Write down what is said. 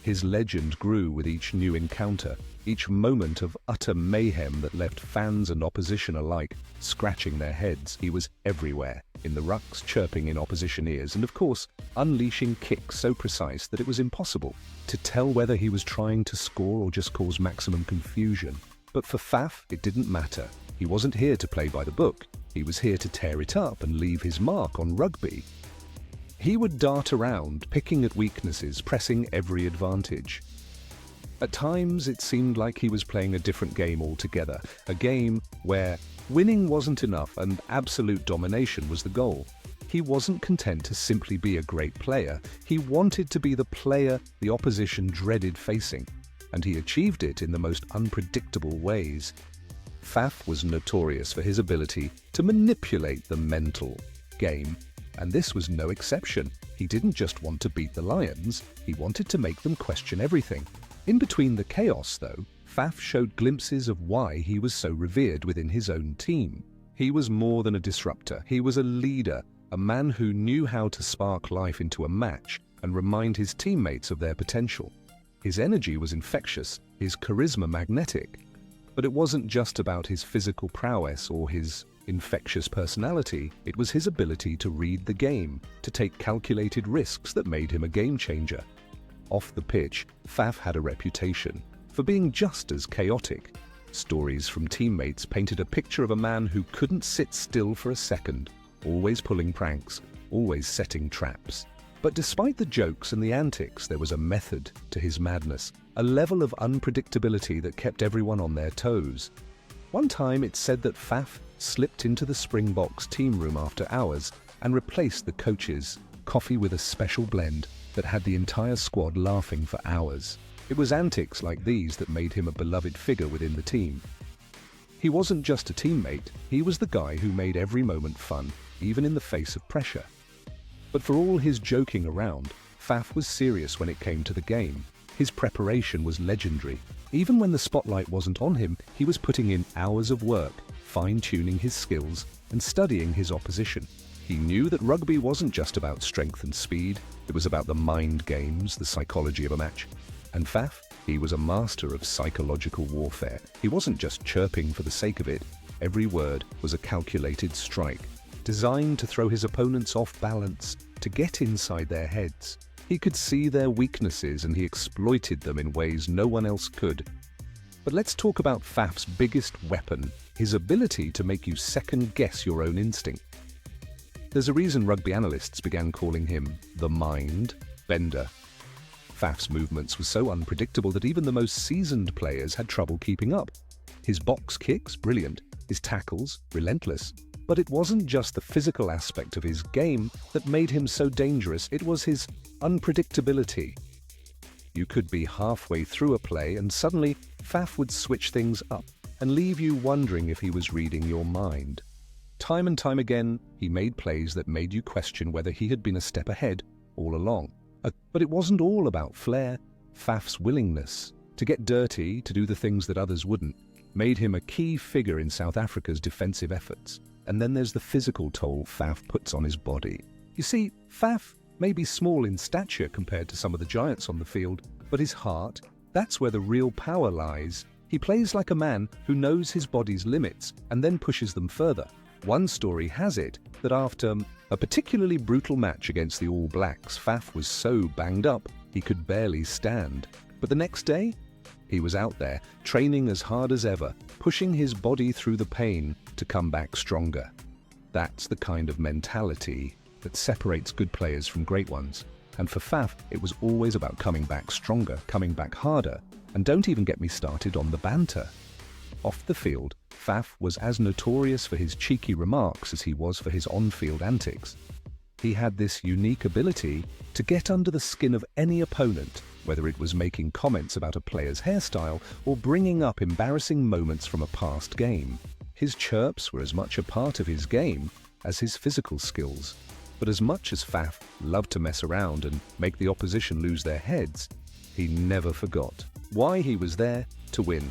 His legend grew with each new encounter, each moment of utter mayhem that left fans and opposition alike scratching their heads. He was everywhere, in the rucks, chirping in opposition ears, and of course, unleashing kicks so precise that it was impossible to tell whether he was trying to score or just cause maximum confusion. But for Faf, it didn't matter. He wasn't here to play by the book. He was here to tear it up and leave his mark on rugby. He would dart around, picking at weaknesses, pressing every advantage. At times, it seemed like he was playing a different game altogether, a game where winning wasn't enough and absolute domination was the goal. He wasn't content to simply be a great player. He wanted to be the player the opposition dreaded facing, and he achieved it in the most unpredictable ways. Faf was notorious for his ability to manipulate the mental game, and this was no exception. He didn't just want to beat the Lions, he wanted to make them question everything. In between the chaos, though, Faf showed glimpses of why he was so revered within his own team. He was more than a disruptor, he was a leader, a man who knew how to spark life into a match and remind his teammates of their potential. His energy was infectious, his charisma magnetic. But it wasn't just about his physical prowess or his infectious personality, it was his ability to read the game, to take calculated risks that made him a game changer. Off the pitch, Faf had a reputation for being just as chaotic. Stories from teammates painted a picture of a man who couldn't sit still for a second, always pulling pranks, always setting traps. But despite the jokes and the antics, there was a method to his madness, a level of unpredictability that kept everyone on their toes. One time it's said that Faf slipped into the Springboks team room after hours and replaced the coach's coffee with a special blend that had the entire squad laughing for hours. It was antics like these that made him a beloved figure within the team. He wasn't just a teammate, he was the guy who made every moment fun, even in the face of pressure. But for all his joking around, Faf was serious when it came to the game. His preparation was legendary. Even when the spotlight wasn't on him, he was putting in hours of work, fine-tuning his skills and studying his opposition. He knew that rugby wasn't just about strength and speed, it was about the mind games, the psychology of a match. And Faf, he was a master of psychological warfare. He wasn't just chirping for the sake of it. Every word was a calculated strike, designed to throw his opponents off balance, to get inside their heads. He could see their weaknesses and he exploited them in ways no one else could. But let's talk about Faf's biggest weapon, his ability to make you second-guess your own instinct. There's a reason rugby analysts began calling him the mind bender. Faf's movements were so unpredictable that even the most seasoned players had trouble keeping up. His box kicks, brilliant, his tackles, relentless. But it wasn't just the physical aspect of his game that made him so dangerous, it was his unpredictability. You could be halfway through a play and suddenly Faf would switch things up and leave you wondering if he was reading your mind. Time and time again, he made plays that made you question whether he had been a step ahead all along. But it wasn't all about flair. Faf's willingness to get dirty, to do the things that others wouldn't, made him a key figure in South Africa's defensive efforts. And then there's the physical toll Faf puts on his body. You see, Faf may be small in stature compared to some of the giants on the field, but his heart, that's where the real power lies. He plays like a man who knows his body's limits and then pushes them further. One story has it that after a particularly brutal match against the All Blacks, Faf was so banged up he could barely stand. But the next day, he was out there, training as hard as ever, pushing his body through the pain to come back stronger. That's the kind of mentality that separates good players from great ones. And for Faf, it was always about coming back stronger, coming back harder. And don't even get me started on the banter. Off the field, Faf was as notorious for his cheeky remarks as he was for his on-field antics. He had this unique ability to get under the skin of any opponent, whether it was making comments about a player's hairstyle or bringing up embarrassing moments from a past game. His chirps were as much a part of his game as his physical skills. But as much as Faf loved to mess around and make the opposition lose their heads, he never forgot why he was there: to win.